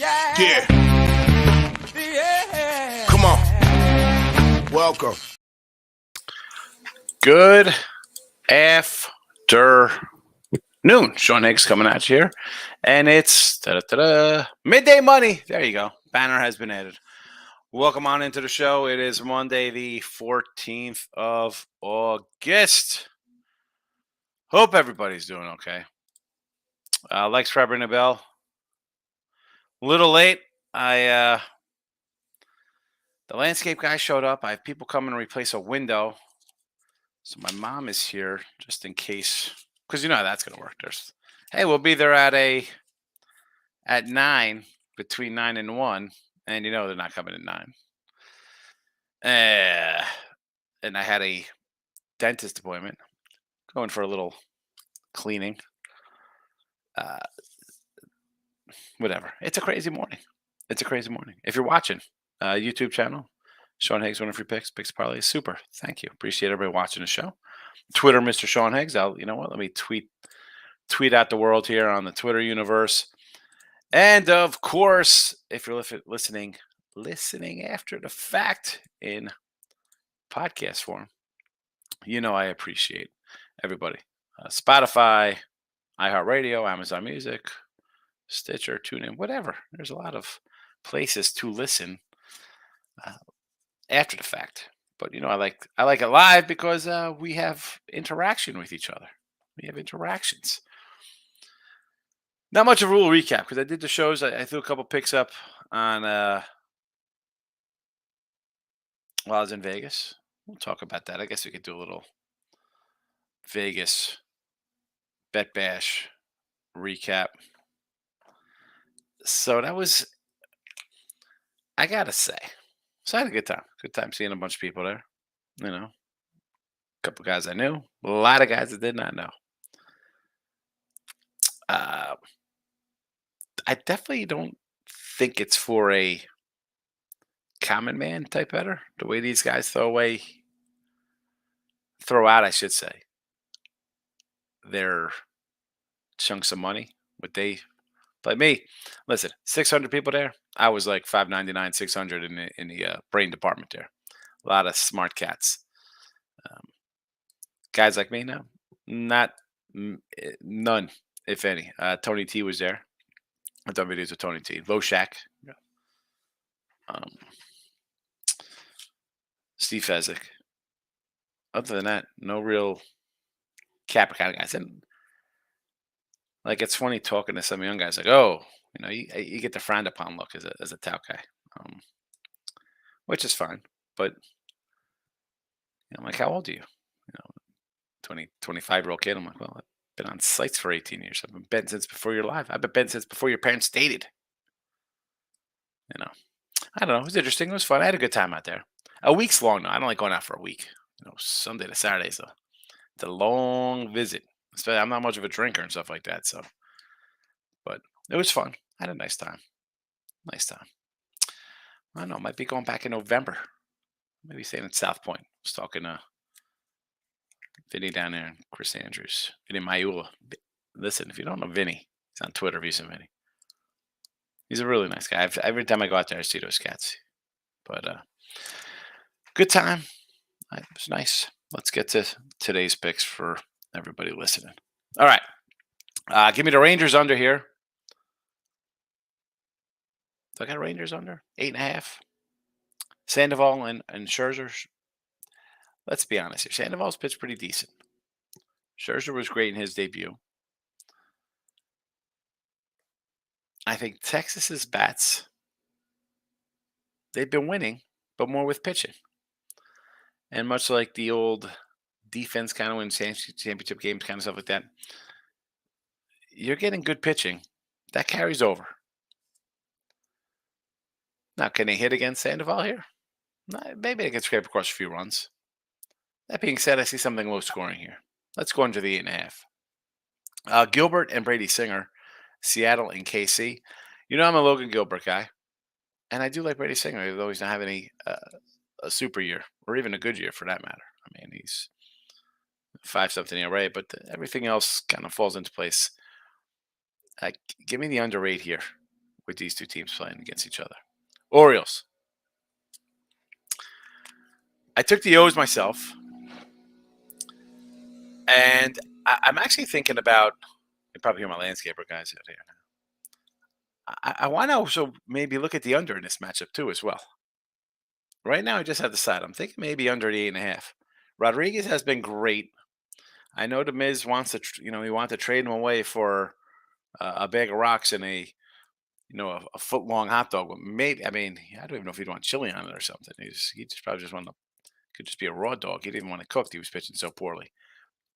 Yeah. Come on. Welcome. Good afternoon. Sean Higgs coming at you here. And it's midday money. There you go. Banner has been added. Welcome on into the show. It is Monday, the 14th of August. Hope everybody's doing okay. Like, subscribe, ring the bell. A little late. The landscape guy showed up. I have people coming to replace a window. So my mom is here just in case, because you know how that's going to work. Hey, we'll be there at 9, between 9 and 1, and you know they're not coming at 9. And I had a dentist appointment, going for a little cleaning. Whatever. It's a crazy morning. If you're watching, YouTube channel, Sean Higgs, winner free picks parlay is super. Thank you. Appreciate everybody watching the show. Twitter, Mr. Sean Higgs. You know what? Let me tweet out the world here on the Twitter universe. And of course, if you're listening after the fact in podcast form, you know I appreciate everybody. Spotify, iHeartRadio, Amazon Music, Stitcher, TuneIn, whatever. There's a lot of places to listen after the fact. But you know, I like it live because we have interaction with each other. We have interactions. Not much of a rule recap because I did the shows. I threw a couple picks up on while I was in Vegas. We'll talk about that. I guess we could do a little Vegas bet bash recap. So that was, I gotta say, so I had a good time. Good time seeing a bunch of people there. You know, a couple guys I knew, a lot of guys I did not know. I definitely don't think it's for a common man type better. The way these guys throw out, I should say, their chunks of money. But me, listen, 600 people there. I was like 599, 600 in the brain department there. A lot of smart cats. Guys like me, no, none, if any. Tony T was there. I've done videos with Tony T. Loshak. Steve Fezzik. Other than that, no real Capper kind of guys. And like, it's funny talking to some young guys. Like, oh, you know, you get the frowned upon look as a tout guy, which is fine. But you know, I'm like, how old are you? You know, 20, 25-year-old kid. I'm like, well, I've been on sites for 18 years. I've been betting since before you're alive. I've been betting since before your parents dated. You know, I don't know. It was interesting. It was fun. I had a good time out there. A week's long, though. I don't like going out for a week. You know, Sunday to Saturday, so it's a long visit. I'm not much of a drinker and stuff like that, so. But it was fun. I had a nice time. I don't know. Might be going back in November. Maybe staying at South Point. I was talking to Vinny down there and Chris Andrews. Vinny Mayula. Listen, if you don't know Vinny, he's on Twitter. Vinny. He's a really nice guy. Every time I go out there, I see those cats. But good time. It was nice. Let's get to today's picks for everybody listening. All right. Give me the Rangers under here. Do I got Rangers under? 8.5. Sandoval and Scherzer. Let's be honest here. Sandoval's pitched pretty decent. Scherzer was great in his debut. I think Texas's bats, they've been winning, but more with pitching. And much like the old defense kind of wins championship games, kind of stuff like that, you're getting good pitching. That carries over. Now, can they hit against Sandoval here? Maybe they can scrape across a few runs. That being said, I see something low scoring here. Let's go into the 8.5. Gilbert and Brady Singer, Seattle and KC. You know I'm a Logan Gilbert guy, and I do like Brady Singer, though he's not having a super year, or even a good year for that matter. I mean, he's 5-something ERA, but everything else kind of falls into place. Give me the under 8 here with these two teams playing against each other. Orioles. I took the O's myself, and I'm actually thinking about. You probably hear my landscaper guys out here. I want to also maybe look at the under in this matchup too, as well. Right now, I just have the side. I'm thinking maybe under the 8.5. Rodriguez has been great. I know the Miz wants to, he wants to trade him away for a bag of rocks and a foot long hot dog. But maybe, I mean, I don't even know if he'd want chili on it or something. He just probably just want to, could just be a raw dog. He didn't want it cooked. He was pitching so poorly,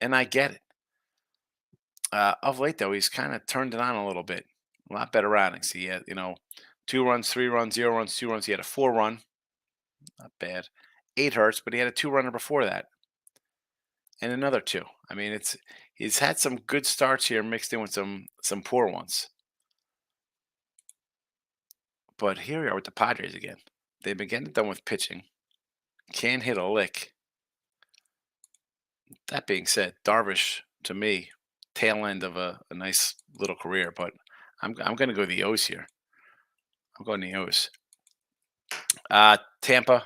and I get it. Of late though, he's kind of turned it on a little bit. A lot better outings. He had, 2 runs, 3 runs, 0 runs, 2 runs. He had a 4 run, not bad. 8 hurts, but he had a 2 runner before that, and another two. I mean, he's had some good starts here mixed in with some poor ones. But here we are with the Padres again. They've been getting it done with pitching. Can't hit a lick. That being said, Darvish to me, tail end of a nice little career. But I'm going to go the O's here. I'm going the O's. Tampa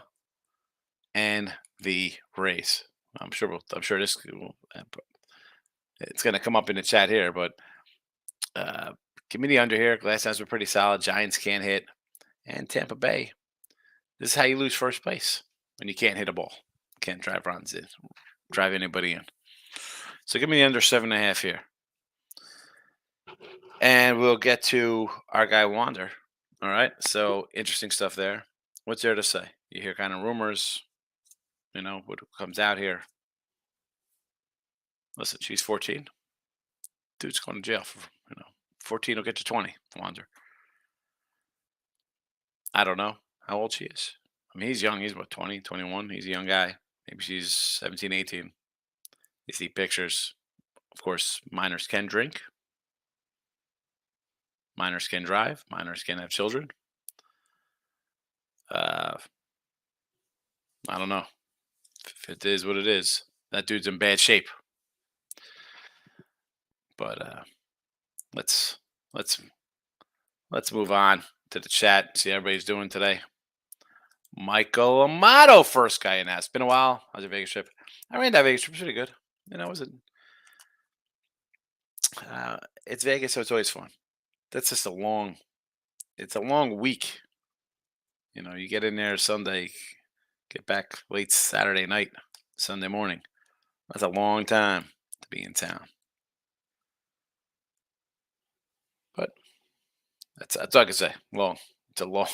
and the Rays. I'm sure this it's going to come up in the chat here, but give me the under here. Last times were pretty solid. Giants can't hit, and Tampa Bay. This is how you lose first place when you can't hit a ball, can't drive runs in, drive anybody in. So give me the under 7.5 here, and we'll get to our guy Wander. All right. So interesting stuff there. What's there to say? You hear kind of rumors. What comes out here. Listen, she's 14. Dude's going to jail for, 14 will get to 20, Wander. I don't know how old she is. I mean, he's young. He's what, 20, 21? He's a young guy. Maybe she's 17, 18. You see pictures. Of course, minors can drink. Minors can drive. Minors can have children. I don't know. If it is what it is, that dude's in bad shape. But let's move on to the chat. See how everybody's doing today. Michael Amato, first guy in that. It's been a while. How's your Vegas trip? I ran that Vegas trip pretty good. It wasn't. It's Vegas, so it's always fun. That's just it's a long week. You get in there Sunday, get back late Saturday night, Sunday morning. That's a long time to be in town. But that's all I can say. Long. It's a long.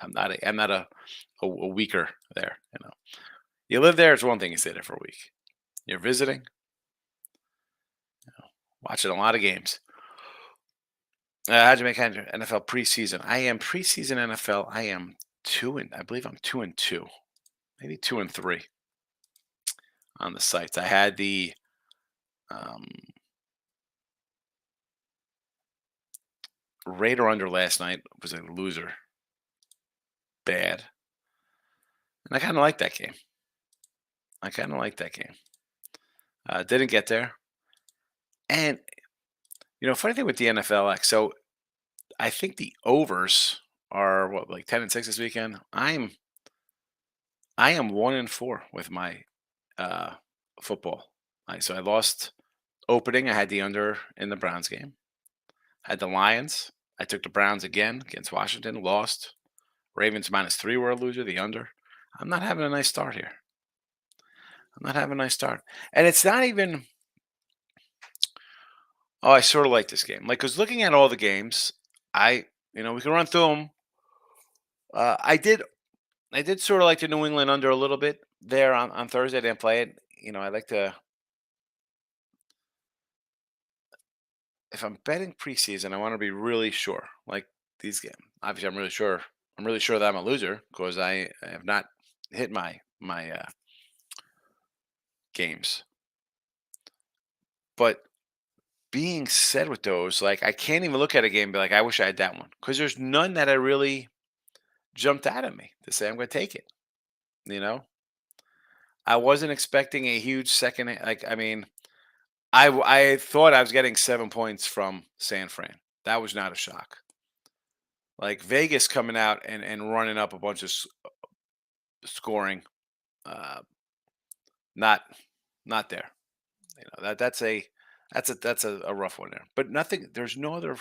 I'm not a weeker there. You live there. It's one thing. You stay there for a week. You're visiting. Watching a lot of games. How'd you make NFL preseason? I am preseason NFL. I am I believe I'm 2-2, maybe 2-3 on the sites. I had the Raider under last night. Was a loser. Bad. And I kind of like that game. Didn't get there. And, funny thing with the NFL, so I think the overs are like 10-6 this weekend. I am 1-4 with my football. So I lost opening. I had the under in the Browns game. Had the Lions. I took the Browns again against Washington. Lost. Ravens -3 were a loser. The under. I'm not having a nice start here. And it's not even. Oh, I sort of like this game. Because looking at all the games, we can run through them. I did sort of like the New England under a little bit there on Thursday. I didn't play it. I like to. If I'm betting preseason, I want to be really sure. Like these games, obviously, I'm really sure. That I'm a loser because I have not hit my games. But being said with those, I can't even look at a game and be like, I wish I had that one, because there's none that I really jumped out at me to say I'm going to take it. I wasn't expecting a huge second. I thought I was getting 7 points from San Fran. That was not a shock. like Vegas coming out and running up a bunch of scoring. Uh, not not there. That's a rough one there. But nothing. There's no other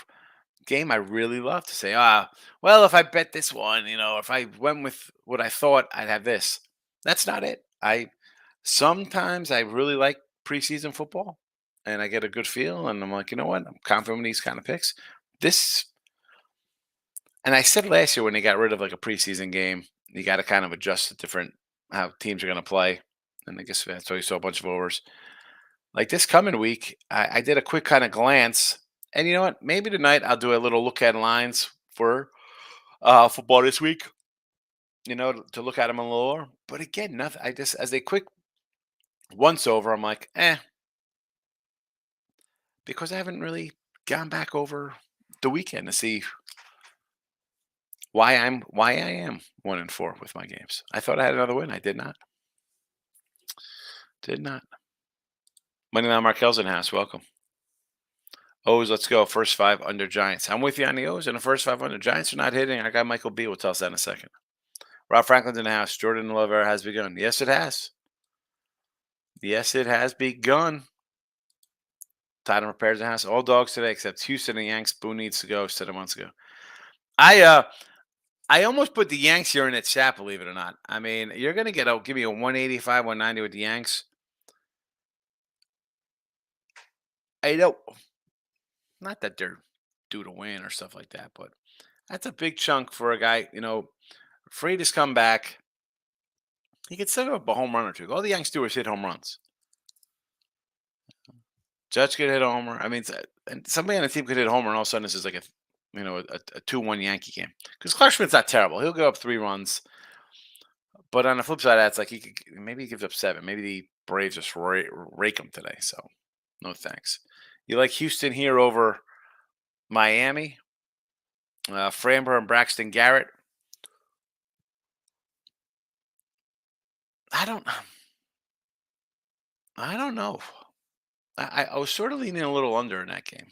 game I really love to say. Well, if I bet this one, if I went with what I thought, I'd have this. That's not it. I Sometimes I really like preseason football, and I get a good feel, and I'm like, you know what? I'm confident in these kind of picks. This, and I said last year when they got rid of like a preseason game, you got to kind of adjust to different how teams are going to play, and I guess that's why you saw a bunch of overs. Like this coming week, I did a quick kind of glance, and you know what? Maybe tonight I'll do a little look at lines for football this week. To look at them a little more. But again, nothing. I just as a quick once over, I'm like, because I haven't really gone back over the weekend to see why I am 1-4 with my games. I thought I had another win. I did not. Did not. Moneyline Markel's in house. Welcome. O's, let's go. First five under Giants. I'm with you on the O's and the first five under Giants are not hitting. I got Michael B. We'll tell us that in a second. Rob Franklin's in the house. Jordan Love era has begun. Yes, it has. Yes, it has begun. Titan repairs the house. All dogs today except Houston and Yanks. Boo needs to go. Said it months ago. I almost put the Yanks here in that chat, believe it or not. I mean, you're gonna give me a 185, 190 with the Yanks. I don't not that they're due to win or stuff like that, but that's a big chunk for a guy, Freitas come back. He could set up a home run or two. All the Yanks do is hit home runs. Judge could hit a homer. I mean, and somebody on the team could hit a homer, and all of a sudden this is like a 2-1 Yankee game. Because Clark Schmidt's not terrible. He'll give up 3 runs. But on the flip side, that's like maybe he gives up 7. Maybe the Braves just rake him today. So no thanks. You like Houston here over Miami? Framber and Braxton Garrett. I don't. I don't know. I was sort of leaning a little under in that game.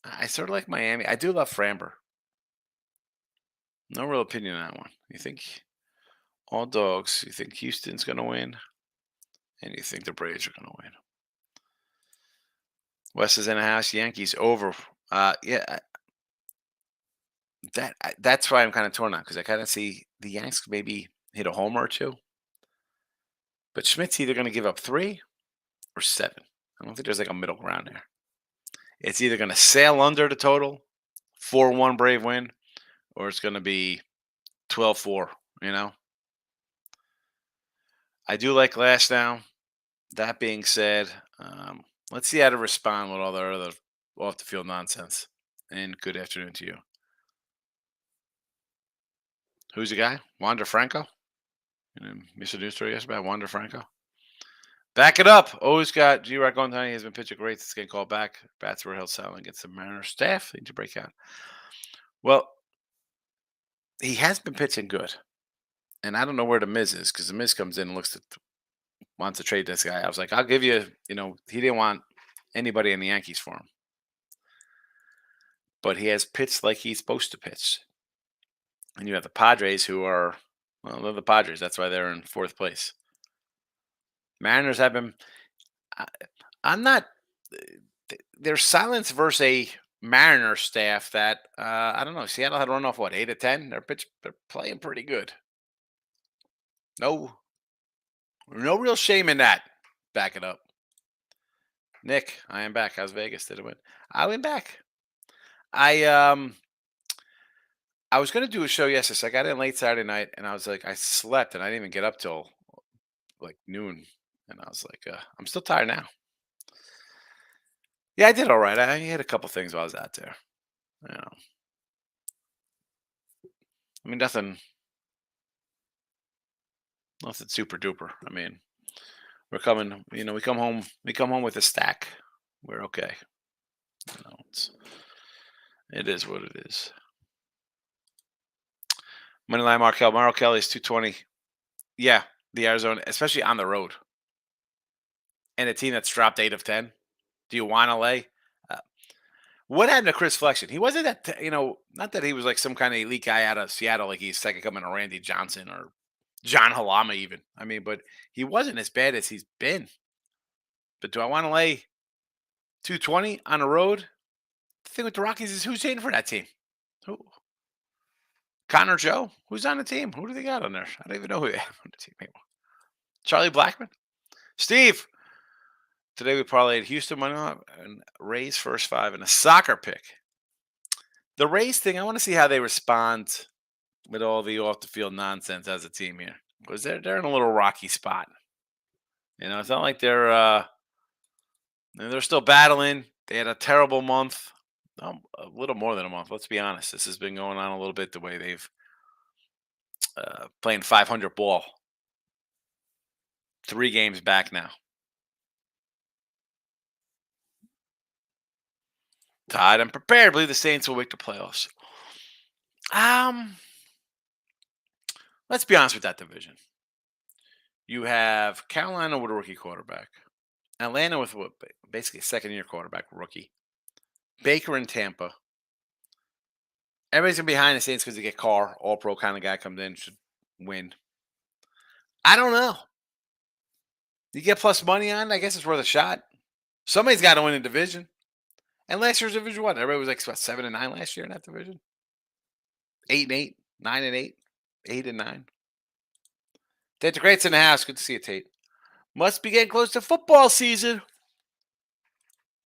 I sort of like Miami. I do love Framber. No real opinion on that one. You think all dogs? You think Houston's going to win? And you think the Braves are going to win? West is in the house. Yankees over. Yeah, that's why I'm kind of torn on because I kind of see the Yanks maybe hit a homer or two, but Schmidt's either going to give up 3 or 7. I don't think there's like a middle ground there. It's either going to sail under the total, 4-1 Brave win, or it's going to be 12-4. I do like last down. That being said, let's see how to respond with all the other off the field nonsense. And good afternoon to you. Who's the guy? Wander Franco? Mr. News Story yesterday about Wander Franco. Back it up. Always got G-Rock on time. He has been pitching great. This getting called back. Bats were held silent against the Mariners staff. They need to break out. Well, he has been pitching good. And I don't know where the Miz is because the Miz comes in and wants to trade this guy. I was like, I'll give you, he didn't want anybody in the Yankees for him. But he has pitched like he's supposed to pitch. And you have the Padres who are, well, they're the Padres. That's why they're in 4th place. Mariners have been, I'm not, there's silence versus a Mariner staff that, I don't know, Seattle had run off, 8 of 10? They're playing pretty good. No real shame in that. Back it up. Nick, I am back. How's Vegas? Did it win? I went back. I was gonna do a show yesterday. So I got in late Saturday night, and I was like, I slept, and I didn't even get up till like noon. And I was like, I'm still tired now. Yeah, I did all right. I had a couple things while I was out there. I mean, nothing super duper. I mean, we're coming. We come home. We come home with a stack. We're okay. It is what it is. Moneyline Markel. Markel Kelly is 220. Yeah, the Arizona, especially on the road. And a team that's dropped 8 of 10. Do you want to lay? What happened to Chris Flexion? He wasn't that, not that he was like some kind of elite guy out of Seattle, like he's second coming to Randy Johnson or John Halama, even. I mean, but he wasn't as bad as he's been. But do I want to lay 220 on the road? The thing with the Rockies is who's hitting for that team? Who? Connor Joe? Who's on the team? Who do they got on there? I don't even know who they have on the team anymore. Charlie Blackman? Steve, today we parlayed Houston money line and Rays first five and a soccer pick. The Rays thing, I want to see how they respond with all the off the field nonsense as a team here, because they're in a little rocky spot. It's not like they're still battling. They had a terrible month, a little more than a month. Let's be honest. This has been going on a little bit the way they've playing 500 ball. 3 games back now. Tied and prepared. I believe the Saints will make the playoffs. Let's be honest with that division. You have Carolina with a rookie quarterback. Atlanta with what, basically a second-year quarterback rookie. Baker in Tampa. Everybody's going to be behind the Saints because they get Carr, all-pro kind of guy comes in, should win. I don't know. You get plus money on it, I guess it's worth a shot. Somebody's got to win the division. And last year's division, what? Everybody was like, what, 7-9 last year in that division? 8-8, 9-8, 8-9. Tate the Great's in the house. Good to see you, Tate. Must be getting close to football season.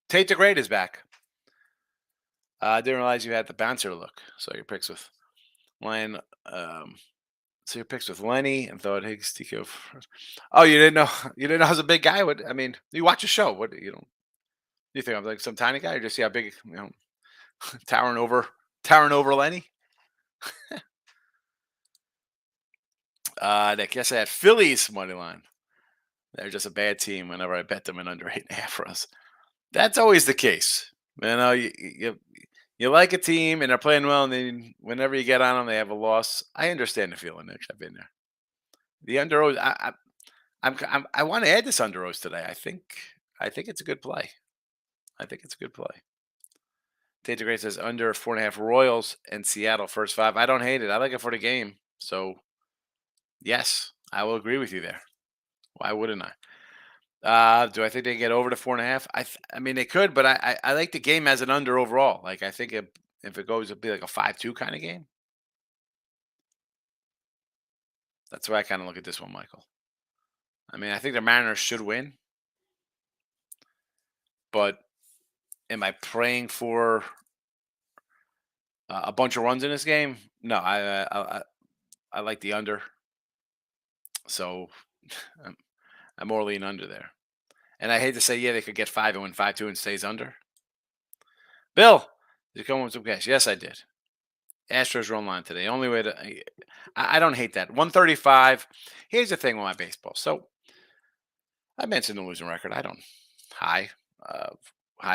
Tate the Great is back. I didn't realize you had the bouncer look. So your picks with Lenny and thought Higgs TKO. Oh, you didn't know? You didn't know I was a big guy? I mean, you watch a show. What you think I'm like some tiny guy, or just see how big, towering over Lenny? Nick, yes, I had Phillies money line. They're just a bad team whenever I bet them in under 8.5 for us. That's always the case. You like a team and they're playing well, and then whenever you get on them, they have a loss. I understand the feeling, Nick. I've been there. The under O's, I want to add this under O's today. I think it's a good play. Tate the Great says under 4.5 Royals and Seattle first 5. I don't hate it. I like it for the game. So yes, I will agree with you there. Why wouldn't I? Do I think they can get over to 4.5? I mean, they could, but I like the game as an under overall. Like, I think if it goes, it'll be like a 5-2 kind of game. That's why I kind of look at this one, Michael. I mean, I think the Mariners should win, but am I praying for a bunch of runs in this game? No, I like the under. So I'm more leaning under there. And I hate to say, yeah, they could get 5 and win 5-2 and stays under. Bill, did you come with some cash? Yes, I did. Astros run line today. Only way to, I don't hate that. 135. Here's the thing with my baseball. So I mentioned the losing record. I don't hide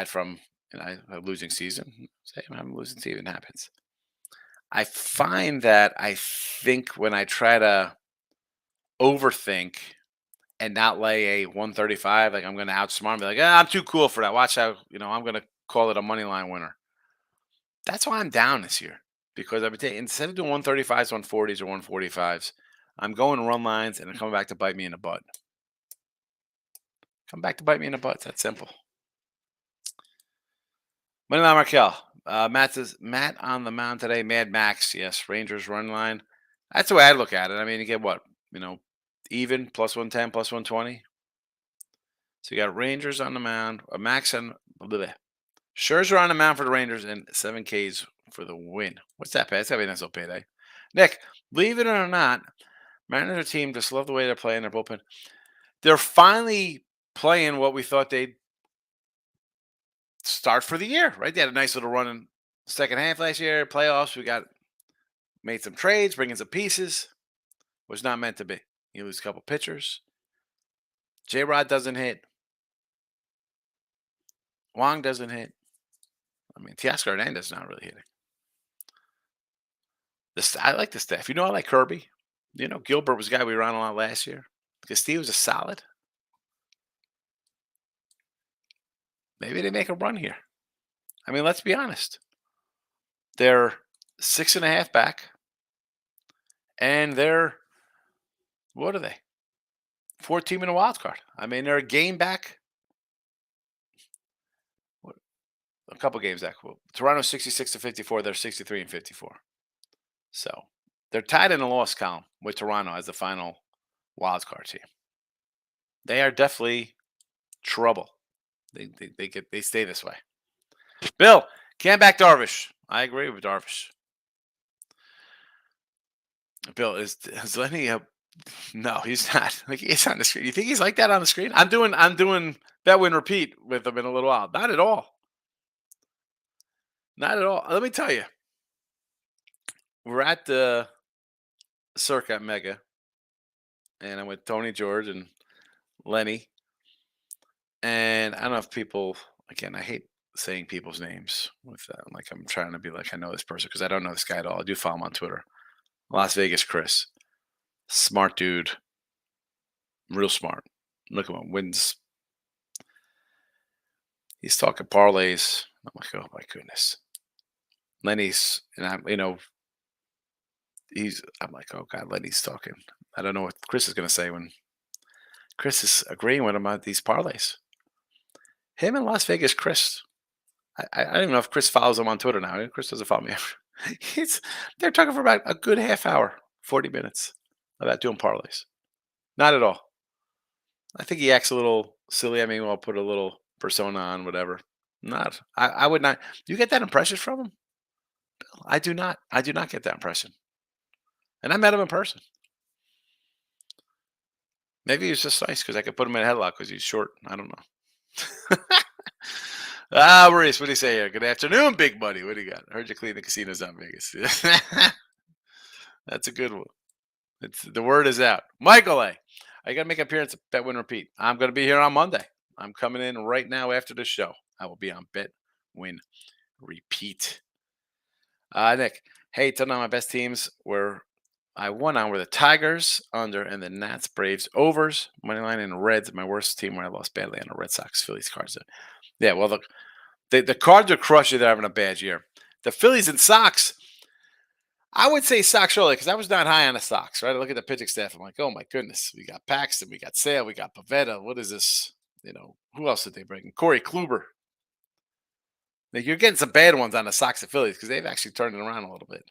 from a losing season. Say I'm losing season happens. I find that I think when I try to overthink and not lay a 135, like I'm going to outsmart and be like, I'm too cool for that. Watch how, I'm going to call it a money line winner. That's why I'm down this year, because I've been taking, instead of doing 135s, 140s, or 145s, I'm going run lines and they're coming back to bite me in the butt. It's that simple. Moneyline Markel. Matt says, Matt on the mound today. Mad Max. Yes. Rangers run line. That's the way I look at it. I mean, you get what? Even plus 110, plus 120. So you got Rangers on the mound. Max and Scherzer on the mound for the Rangers and 7 Ks for the win. What's that pay? That's got to be a nice little payday. Nick, believe it or not, Mariners team just love the way they're playing their bullpen. They're finally playing what we thought they'd start for the year, right? They had a nice little run in the second half last year. Playoffs, made some trades, bringing some pieces. Was not meant to be. You lose a couple pitchers. J-Rod doesn't hit. Wong doesn't hit. I mean, Teoscar Hernandez not really hitting. I like the staff. I like Kirby. Gilbert was a guy we ran a lot last year. Castillo was a solid. Maybe they make a run here. I mean, let's be honest. They're 6.5 back, and they're what are they? 4 team in a wild card. I mean, they're a game back. What, a couple games back. Well, Toronto 66-54. They're 63-54. So they're tied in the loss column with Toronto as the final wild card team. They are definitely trouble. They stay this way. Bill, can't back Darvish. I agree with Darvish. Bill, is Lenny a no, he's not. Like he's on the screen. You think he's like that on the screen? I'm doing bet win repeat with him in a little while. Not at all. Not at all. Let me tell you. We're at the Circa Mega, and I'm with Tony George and Lenny. And I don't know if people again, I hate saying people's names with that. Like I'm trying to be like I know this person because I don't know this guy at all. I do follow him on Twitter. Las Vegas Chris. Smart dude. Real smart. Look at him. Wins. He's talking parlays. I'm like, oh my goodness. Lenny's and I'm like, oh God, Lenny's talking. I don't know what Chris is gonna say when Chris is agreeing with him about these parlays. Him and Las Vegas Chris. I don't even know if Chris follows him on Twitter now. Chris doesn't follow me. He's they're talking for about a good half hour, 40 minutes about doing parlays. Not at all. I think he acts a little silly. I mean, I'll put a little persona on, whatever. Not. I would not. You get that impression from him? I do not. I do not get that impression. And I met him in person. Maybe he was just nice because I could put him in a headlock because he's short. I don't know. Maurice, what do you say here? Good afternoon, big buddy. What do you got? I heard you clean the casinos out in Vegas. That's a good one. The word is out. Michael A. I got to make an appearance at Bet Win Repeat. I'm going to be here on Monday. I'm coming in right now after the show. I will be on Bet Win Repeat. Nick, hey, tell me my best teams were I won on were the Tigers under and the Nats Braves overs, money line and Reds. My worst team where I lost badly on the Red Sox Phillies Cards. Yeah, well the Cards are crushing. They're having a bad year. The Phillies and Sox. I would say Sox early because I was not high on the Sox. Right, I look at the pitching staff. I'm like, oh my goodness, we got Paxton, we got Sale, we got Pavetta. What is this? Who else did they bring? Corey Kluber. Like, you're getting some bad ones on the Sox and Phillies because they've actually turned it around a little bit.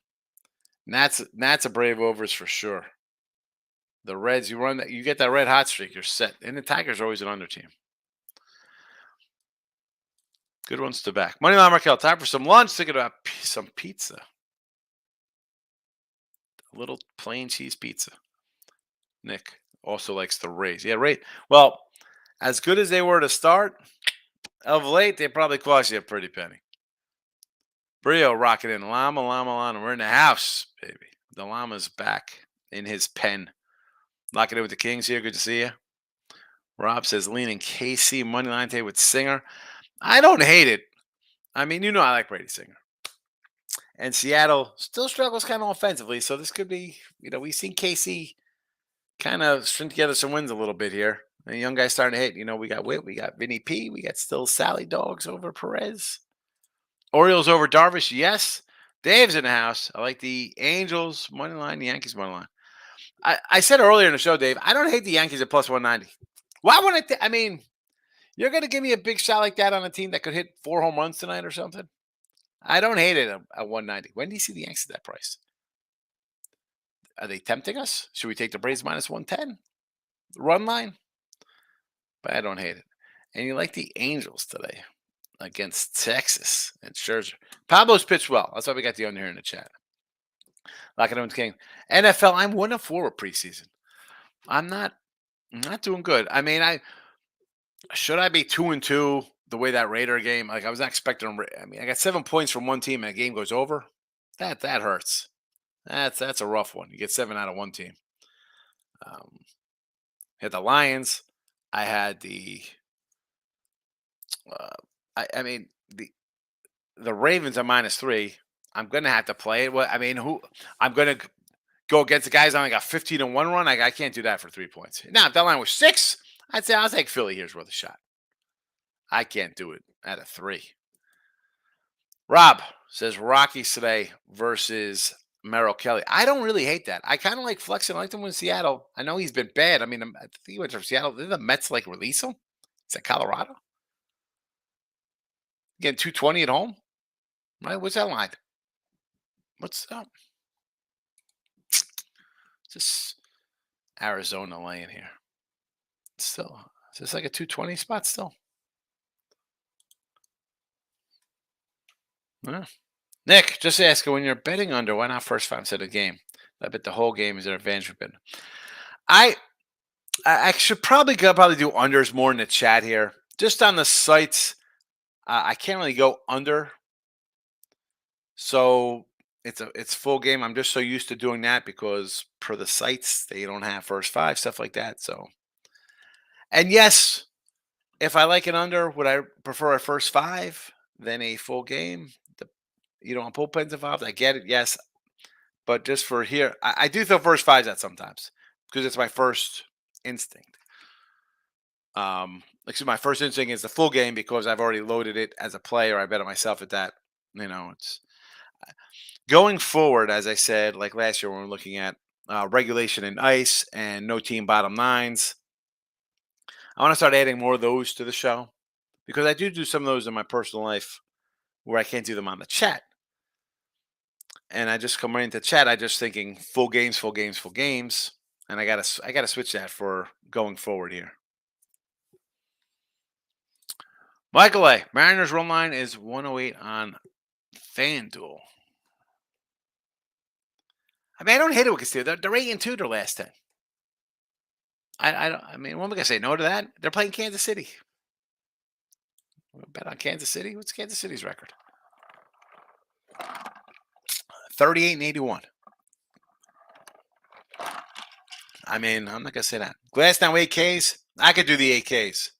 Nats a Brave overs for sure. The Reds, you get that red hot streak, you're set. And the Tigers are always an under team. Good ones to back. Moneyline Markel, time for some lunch. Thinking about some pizza. A little plain cheese pizza. Nick also likes the Rays. Yeah, right. Well, as good as they were to start, of late, they probably cost you a pretty penny. Brio rocking in. Llama, llama, llama. We're in the house, baby. The llama's back in his pen. Locking in with the Kings here. Good to see you. Rob says leaning KC money line today with Singer. I don't hate it. I mean, I like Brady Singer. And Seattle still struggles kind of offensively. So this could be, we've seen KC kind of string together some wins a little bit here. The young guys starting to hit. We got Witt, we got Vinny P, we got still Sally Dogs over Perez. Orioles over Darvish, yes. Dave's in the house. I like the Angels money line, the Yankees money line. I said earlier in the show, Dave, I don't hate the Yankees at plus 190. Why would I? I mean, you're going to give me a big shot like that on a team that could hit 4 home runs tonight or something? I don't hate it at 190. When do you see the Yankees at that price? Are they tempting us? Should we take the Braves minus 110? Run line? But I don't hate it. And you like the Angels today against Texas and Scherzer. Pablo's pitched well. That's why we got the under here in the chat. Locking in with King. NFL, I'm 1-4 with preseason. I'm not doing good. I mean, should I be 2-2 the way that Raider game? Like I was not expecting them. I mean, I got 7 points from one team and a game goes over. That hurts. That's a rough one. You get 7 out of one team. Had the Lions. I had the. I mean the Ravens are -3. I'm gonna have to play it. Well, I mean, I'm gonna go against the guys on like a 15-1 run. I can't do that for 3 points. Now, if that line was 6, I'd say I'll take Philly here's worth a shot. I can't do it at a 3. Rob says Rockies today versus Merrill Kelly. I don't really hate that. I kind of like Flexen. I like him in Seattle. I know he's been bad. I mean, I think he went to Seattle. Did the Mets like release him? Is that Colorado? Getting 220 at home? Right? What's that line? What's up? Just Arizona laying here. Still. Is this like a 220 spot still? Yeah. Nick, just asking when you're betting under, why not first 5 cents of the game? I bet the whole game is an advantage for betting. I I should probably do unders more in the chat here. Just on the sites, I can't really go under. So it's full game. I'm just so used to doing that because per the sites, they don't have first five, stuff like that. So and yes, if I like it under, would I prefer a first five than a full game? The bullpens involved. I get it, yes. But just for here, I do throw first fives at sometimes because it's my first instinct. My first instinct is the full game because I've already loaded it as a player. I bet on myself at that. It's going forward, as I said, like last year when we are looking at regulation and ice and no team bottom nines. I want to start adding more of those to the show because I do some of those in my personal life where I can't do them on the chat. And I just come right into chat. I just thinking full games, full games, full games, and I gotta switch that for going forward here. Michael A. Mariners run line is 108 on FanDuel. I mean, I don't hate it with Castillo. They're 8-2 their last 10. I don't. I mean, what am I gonna say no to that? They're playing Kansas City. We'll bet on Kansas City. What's Kansas City's record? 38-81. I mean, I'm not gonna say that. Glass down 8Ks. I could do the 8Ks.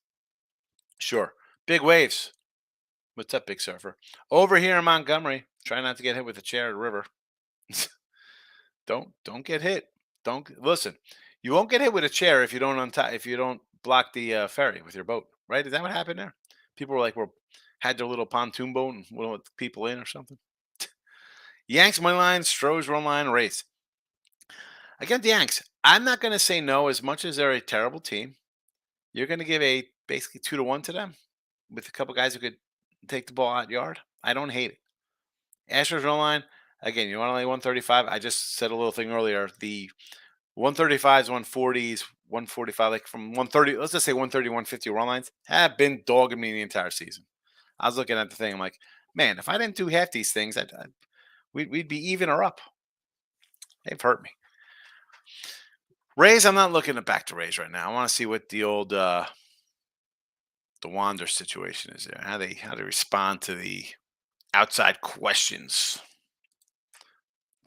Sure. Big waves. What's up, big surfer? Over here in Montgomery, try not to get hit with a chair at the river. Don't get hit. Don't listen. You won't get hit with a chair if you don't block the ferry with your boat. Right? Is that what happened there? People had their little pontoon boat and wouldn't let people in or something. Yanks money line, Stros run line race. Again, the Yanks. I'm not going to say no as much as they're a terrible team. You're going to give a basically 2-1 to them with a couple guys who could take the ball out yard. I don't hate it. Astros run line. Again, you want to lay 135. I just said a little thing earlier. The 135s, 140s, 145, like from 130, let's just say 130, 150 run lines have been dogging me the entire season. I was looking at the thing. I'm like, man, if I didn't do half these things, we'd be even or up. They've hurt me. Rays, I'm not looking at back to Rays right now. I want to see what the old the Wander situation is there. How they respond to the outside questions.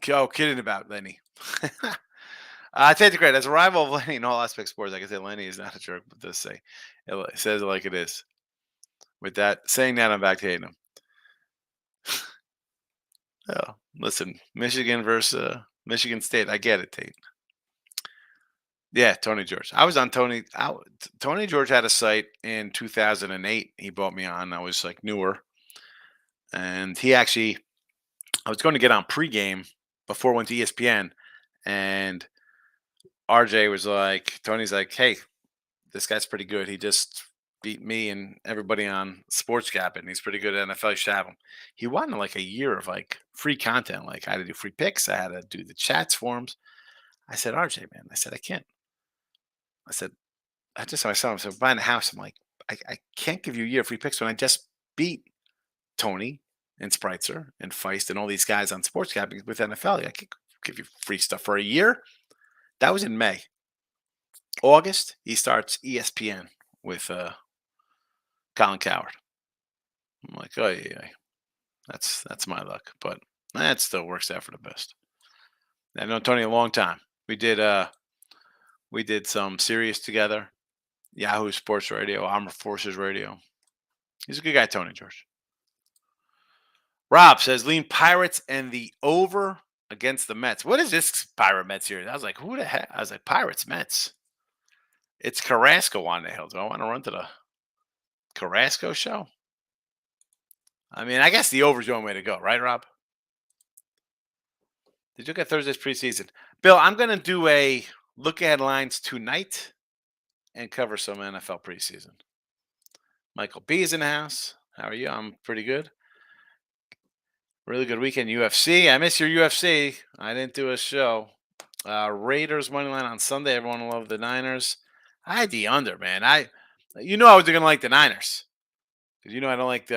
Oh, kidding about Lenny. I take the credit. As a rival of Lenny in all aspects of sports, I can say Lenny is not a jerk, but does say it says it like it is. With that, saying that, I'm back to hating him. Oh, listen, Michigan versus Michigan State. I get it, Tate. Yeah, Tony George. I was on Tony. Tony George had a site in 2008. He brought me on. I was like newer, and I was going to get on pregame before I went to ESPN, and RJ was like, Tony's like, hey, this guy's pretty good. He just beat me and everybody on Sports Gap, and he's pretty good at NFL. You should have him. He wanted like a year of like free content. Like I had to do free picks. I had to do the chats for him. I said, RJ, man, I said, I can't. I said, I just myself, I said, buying a house. I'm like, I can't give you a year of free picks when I just beat Tony and Spreitzer and Feist and all these guys on Sports Gap with NFL. I can't give you free stuff for a year. That was in May. August, he starts ESPN with Colin Coward. I'm like, oh yeah, that's my luck, but that still works out for the best. I've known Tony a long time. We did some series together, Yahoo Sports Radio, Armor Forces Radio. He's a good guy, Tony George. Rob says lean Pirates and the over against the Mets. What is this Pirate Mets series? I was like, who the heck? I was like, Pirates Mets. It's Carrasco on the hill. Do I want to run to the Carrasco show? I mean, I guess the over's the only way to go, right, Rob? Did you look at Thursday's preseason? Bill, I'm going to do a look at lines tonight and cover some NFL preseason. Michael B is in the house. How are you? I'm pretty good. Really good weekend UFC. I miss your UFC. I didn't do a show. Raiders money line on Sunday. Everyone loved the Niners. I had the under, man. I was gonna like the Niners because I don't like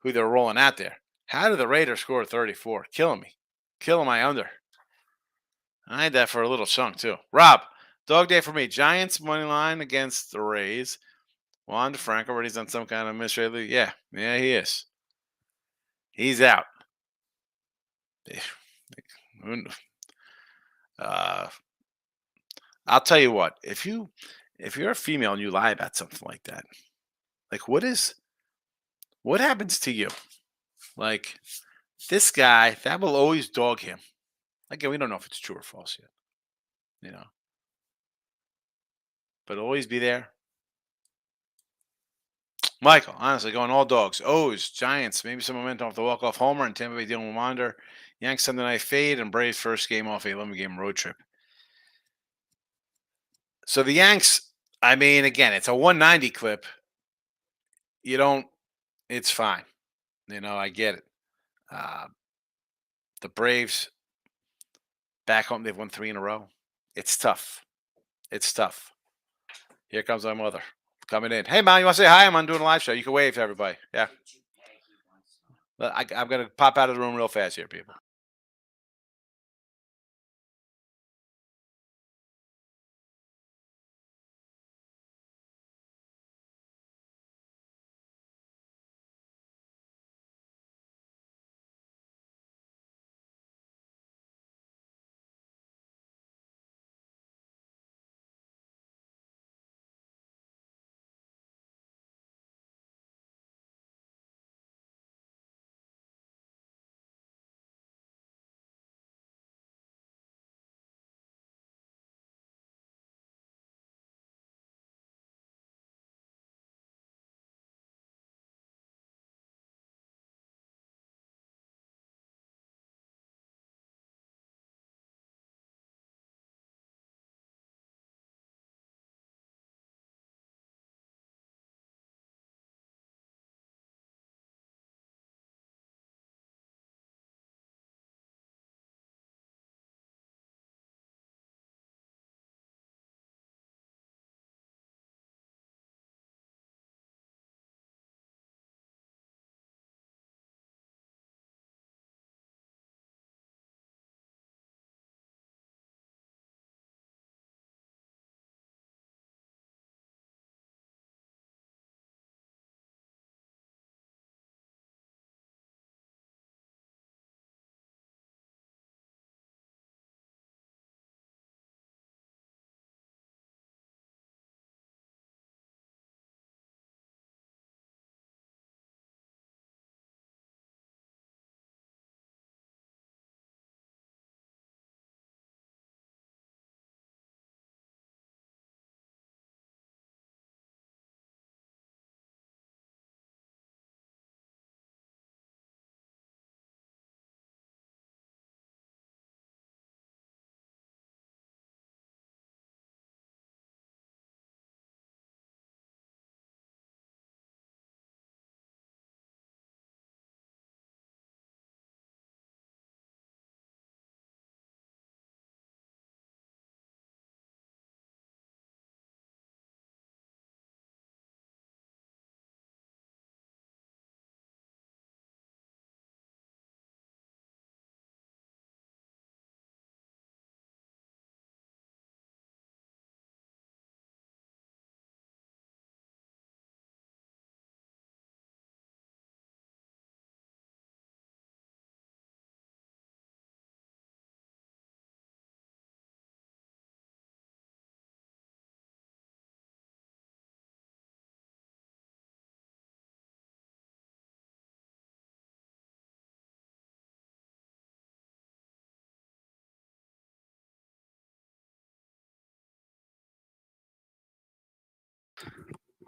who they're rolling out there. How did the Raiders score 34? Killing me, killing my under. I had that for a little chunk too. Rob, dog day for me. Giants money line against the Rays. Juan DeFranco already done some kind of administrative leave. Yeah, he is. He's out. Uh, I'll tell you what. If you're a female and you lie about something like that, like what happens to you? Like this guy, that will always dog him. Again, we don't know if it's true or false yet, but it'll always be there. Michael, honestly, going all dogs. O's, Giants, maybe some momentum off the walk-off homer, and Tampa Bay dealing with Wander. Yanks Sunday night fade, and Braves first game off a 11-game road trip. So the Yanks, I mean, again, it's a 190 clip. It's fine. I get it. The Braves back home, they've won 3 in a row. It's tough. It's tough. Here comes my mother coming in. Hey, Mom, you want to say hi? I'm doing a live show. You can wave to everybody. Yeah. I'm going to pop out of the room real fast here, people.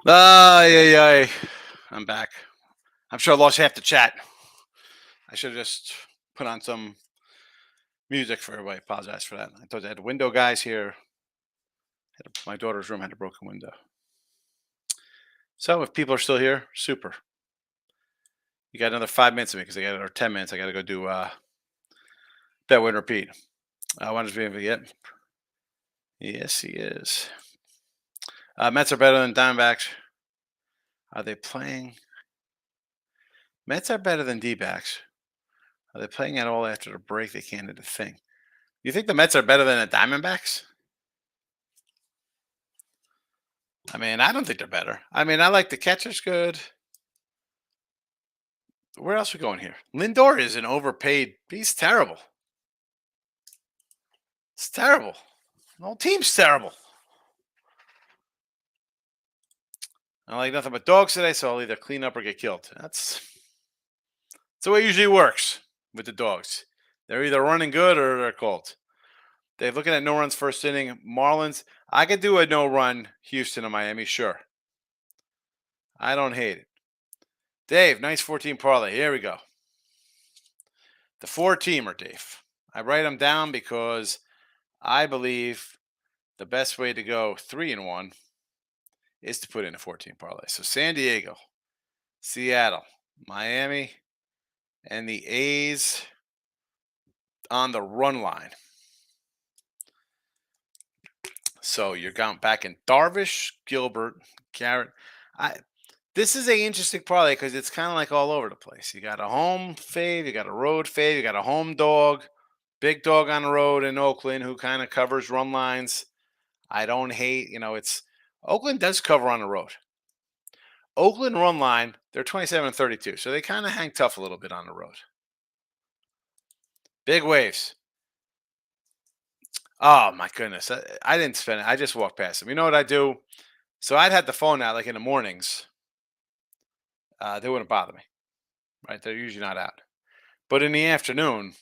Ay, ay, ay. I'm back. I'm sure I lost half the chat. I should have just put on some music for everybody. Apologize for that. I thought I had window guys here. My daughter's room had a broken window. So if people are still here, super. You got another 5 minutes of me because I got or 10 minutes. I got to go do that win repeat. I want to be yet. Yes, he is. Mets are better than Diamondbacks. Are they playing? Mets are better than D-backs. Are they playing at all after the break? They can't do the thing. You think the Mets are better than the Diamondbacks? I mean, I don't think they're better. I mean, I like the catcher's good. Where else are we going here? Lindor is an overpaid. He's terrible. It's terrible. The whole team's terrible. I like nothing but dogs today, so I'll either clean up or get killed. That's the way it usually works with the dogs. They're either running good or they're cold. They're looking at no runs first inning. Marlins, I could do a no run Houston and Miami, sure. I don't hate it. Dave, nice 14 parlay. Here we go. The 4-teamer, Dave. I write them down because I believe the best way to go 3-1 is to put in a 14 parlay. So San Diego, Seattle, Miami, and the A's on the run line. So you're going back in Darvish, Gilbert, Garrett. This is a interesting parlay because it's kind of like all over the place. You got a home fave, you got a road fave, you got a home dog, big dog on the road in Oakland who kind of covers run lines. I don't hate, it's Oakland does cover on the road. Oakland run line, they're 27-32, so they kind of hang tough a little bit on the road. Big waves. Oh my goodness, I didn't spend it. I just walked past them. You know what I do? So I'd had the phone out like in the mornings. They wouldn't bother me, right? They're usually not out. But in the afternoon,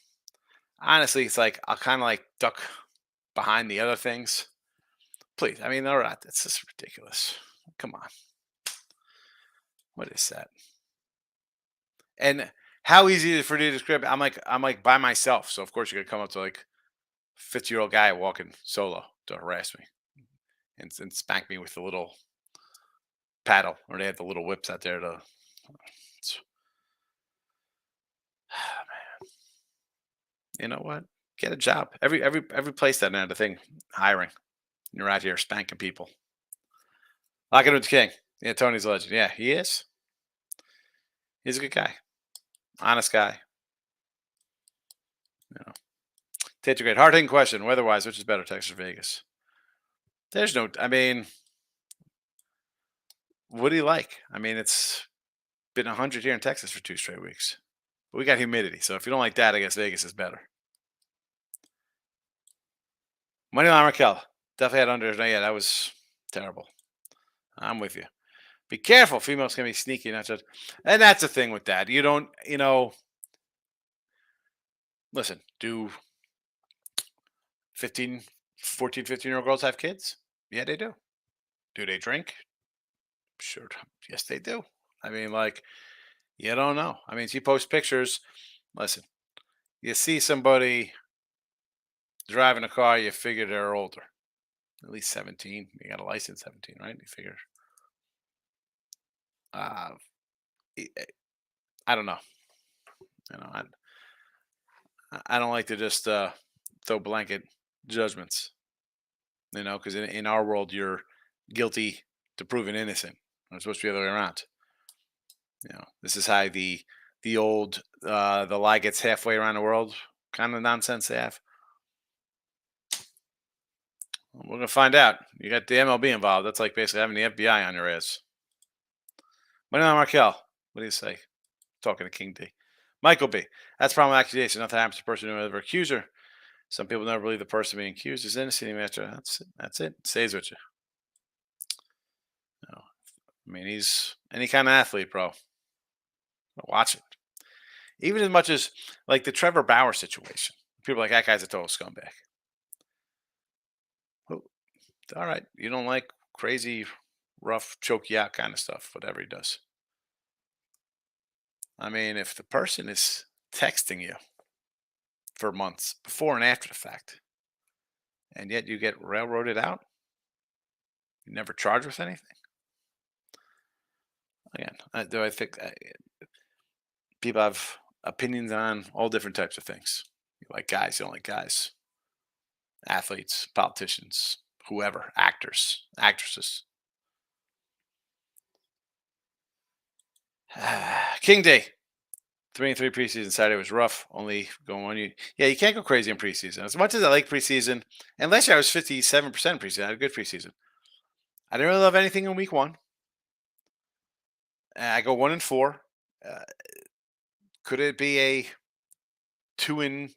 honestly, it's like I'll kind of like duck behind the other things. Please, I mean, they're not. It's just ridiculous. Come on, what is that? And how easy is it for you to describe? I'm like by myself, so of course you're gonna come up to like 50-year-old guy walking solo to harass me and spank me with the little paddle, or they have the little whips out there to. You know what? Get a job. Every place that had a thing hiring. You're out here spanking people. Locking with the king. Yeah, Tony's a legend. Yeah, he is. He's a good guy. Honest guy. You know. Tate's a great. Hard hitting question. Weather-wise, which is better, Texas or Vegas? There's no. I mean, what do you like? I mean, it's been 100 here in Texas for 2 straight weeks. But we got humidity, so if you don't like that, I guess Vegas is better. Moneyline Raquel. Definitely had under. Yeah, that was terrible. I'm with you. Be careful. Females can be sneaky, not just. And that's the thing with that. You don't, listen, do 15, 14, 15-year-old girls have kids? Yeah, they do. Do they drink? Sure. Yes, they do. I mean, like, you don't know. I mean, she posts pictures. Listen, you see somebody driving a car, you figure they're older. At least 17. You got a license 17, right? You figure. Uh, I don't know. You know, I don't like to just throw blanket judgments, because in our world, you're guilty to proven innocent. It's supposed to be the other way around. This is how the old the lie gets halfway around the world kind of nonsense they have. We're gonna find out. You got the MLB involved. That's like basically having the FBI on your ass. My name is Markel. What do you say? Talking to King D. Michael B. That's problem accusation. Nothing happens to the person who ever accused her. Some people never believe the person being accused is innocent even after. That's it. That's it. Stays with you. I mean, he's any kind of athlete, bro. Watch it. Even as much as like the Trevor Bauer situation. People are like, that guy's a total scumbag. Well, all right. You don't like crazy, rough, choke you out kind of stuff, whatever he does. I mean, if the person is texting you for months before and after the fact, and yet you get railroaded out, you never charged with anything. Again, do I think people have opinions on all different types of things? You like guys, you don't like guys, athletes, politicians, whoever, actors, actresses. King Day. 3-3 preseason Saturday was rough. Only going one. Yeah, you can't go crazy in preseason. As much as I like preseason, and last year I was 57% preseason. I had a good preseason. I didn't really love anything in week one. I go 1-4. Uh, could it be a 2-3?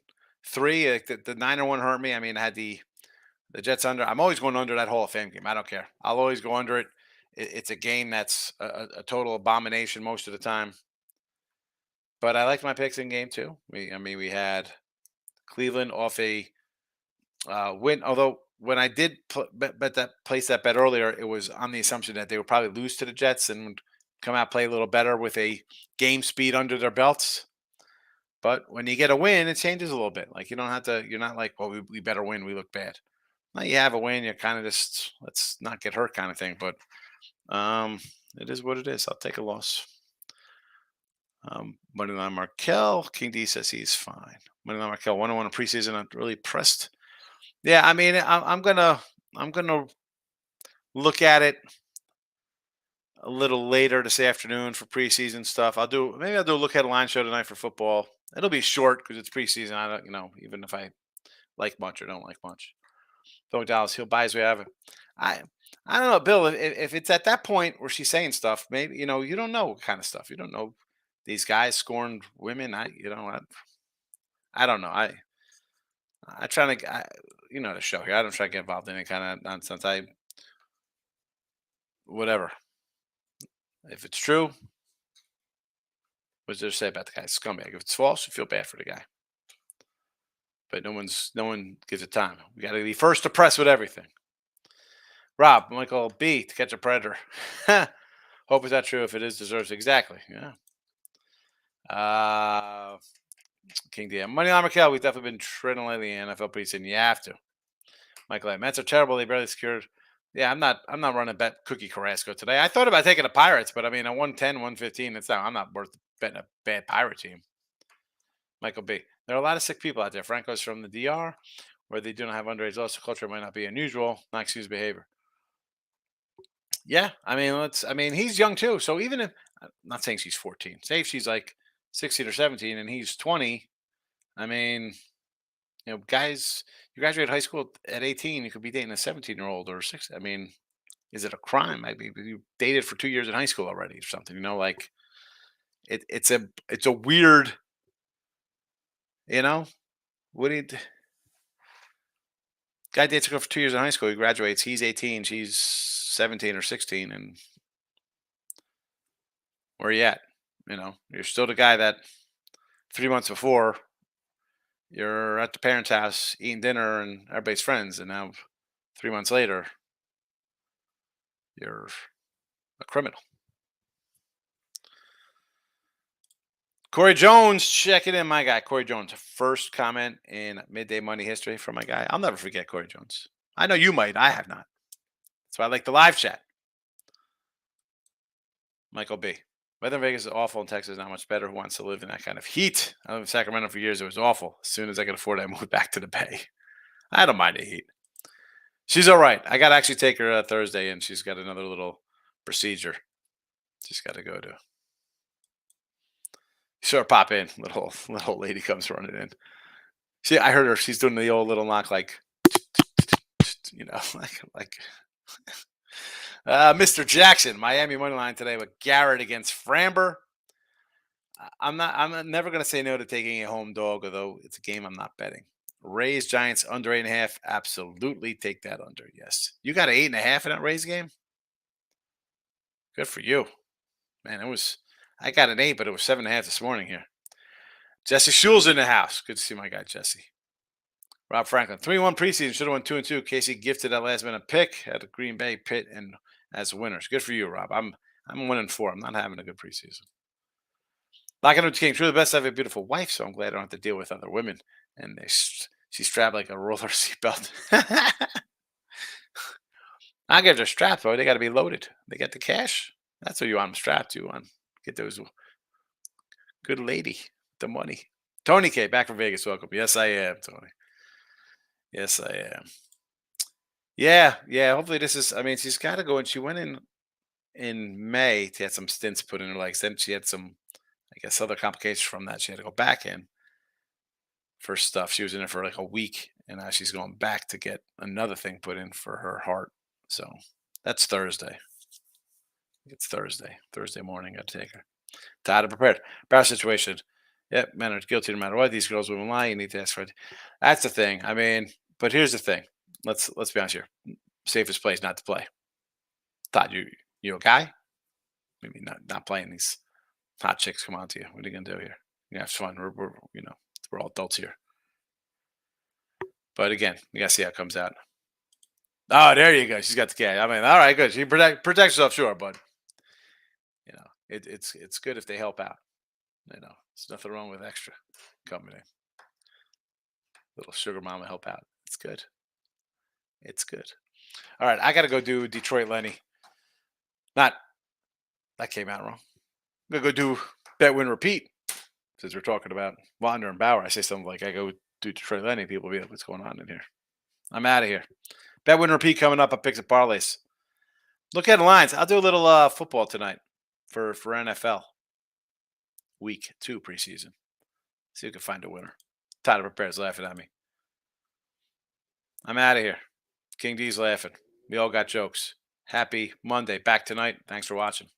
Like the 9-1 hurt me. I mean, I had the Jets under. I'm always going under that Hall of Fame game. I don't care. I'll always go under it. It's a game that's a total abomination most of the time. But I liked my picks in game two. We had Cleveland off a win. Although when I did bet that place that bet earlier, it was on the assumption that they would probably lose to the Jets and would come out play a little better with a game speed under their belts. But when you get a win, it changes a little bit. Like you don't have to. You're not like, well, we better win. We look bad. Now you have a win. You're kind of just let's not get hurt kind of thing. But um, it is what it is. I'll take a loss. Moneyline Markel. King D says he's fine. Moneyline Markel 101 in preseason. I'm really pressed. Yeah, I mean, I'm gonna look at it a little later this afternoon for preseason stuff. I'll do a look at a line show tonight for football. It'll be short because it's preseason. I don't, even if I like much or don't like much. Phil Dallas, he'll buy his way out of it. I I don't know, Bill. If it's at that point where she's saying stuff, maybe you don't know what kind of stuff. You don't know these guys scorned women. I don't know. I try to the show here. I don't try to get involved in any kind of nonsense. Whatever. If it's true, what's there to say about the guy? Scumbag. If it's false, you feel bad for the guy. But no one gives it time. We got to be first to press with everything. Rob, Michael B to catch a predator. Hope it's not true. If it is, deserves exactly. Yeah. King DM. Money on Mikel. We've definitely been treading lately in NFL preseason. You have to. Michael A. Mets are terrible. They barely secured. Yeah, I'm not running bet Cookie Carrasco today. I thought about taking the Pirates, but I mean a 110, 115. It's not I'm not worth betting a bad Pirate team. Michael B. There are a lot of sick people out there. Franco's from the DR, where they do not have underage laws. So culture might not be unusual, not excuse behavior. Yeah, I mean he's young too. So even if I'm not saying she's 14, say if she's like 16 or 17 and he's 20, I mean, guys, you graduate high school at 18, you could be dating a 17-year-old or six. I mean, is it a crime? Maybe you dated for 2 years in high school already or something. Like it's a weird. You know, what did guy dates a girl for 2 years in high school? He graduates. He's 18. She's 17 or 16, and where you at? You're still the guy that 3 months before you're at the parents' house eating dinner and everybody's friends, and now 3 months later you're a criminal. Corey Jones checking in, my guy. Corey Jones, first comment in midday money history from my guy. I'll never forget Corey Jones. I know you might. I have not. That's why I like the live chat. Michael B. Weather in Vegas is awful in Texas, not much better. Who wants to live in that kind of heat? I lived in Sacramento for years. It was awful. As soon as I could afford it, I moved back to the Bay. I don't mind the heat. She's all right. I got to actually take her Thursday, and she's got another little procedure she's got to go to. Sure, pop in. Little lady comes running in. I heard her. She's doing the old little knock, like, like. Mr. Jackson, Miami money line today with Garrett against Framber. I'm never going to say no to taking a home dog, although it's a game I'm not betting. Rays Giants under 8.5. Absolutely take that under. Yes. You got an 8.5 in that Rays game? Good for you. Man, I got an 8, but it was 7.5 this morning here. Jesse Schul's in the house. Good to see my guy, Jesse. Rob Franklin, 3-1 preseason. Should have won 2-2. Casey gifted that last minute pick at the Green Bay Pitt and as winners. Good for you, Rob. I'm 1-4. I'm not having a good preseason. Locking up King, truly the best. I have a beautiful wife, so I'm glad I don't have to deal with other women. And she's strapped like a roller seatbelt. I get their strapped, bro. They got to be loaded. They got the cash. That's what you want them strapped to. You want get those good lady, the money. Tony K, back from Vegas. Welcome. Yes, I am, Tony. Yes, I am. Yeah, yeah. Hopefully, this is. I mean, she's got to go, and she went in May to had some stints put in her legs. Then she had some, I guess, other complications from that. She had to go back in for stuff. She was in it for like a week, and now she's going back to get another thing put in for her heart. So that's Thursday. It's Thursday. Thursday morning. Got to take her. Tired and prepared. Bad situation. Yep, men are guilty no matter what. These girls will lie. You need to ask for it. That's the thing. I mean, but here's the thing. Let's be honest here. Safest place not to play. Todd, you a guy? Maybe not playing these hot chicks come on to you. What are you gonna do here? You have fun. We're all adults here. But again, you gotta see how it comes out. Oh, there you go. She's got the cat. I mean, all right, good. She protect herself, sure, but it's good if they help out. There's nothing wrong with extra coming in. Little sugar mama help out. It's good. It's good. All right, I gotta go do Detroit Lenny. Not that came out wrong. I'm gonna go do bet win repeat. Since we're talking about Wander and Bauer, I say something like I go do Detroit Lenny. People will be like, what's going on in here? I'm out of here. Bet win repeat coming up. I pick some parlays. Look at the lines. I'll do a little football tonight for NFL week 2 preseason. See if we can find a winner. Tyler prepares laughing at me. I'm out of here. King D's laughing. We all got jokes. Happy Monday. Back tonight. Thanks for watching.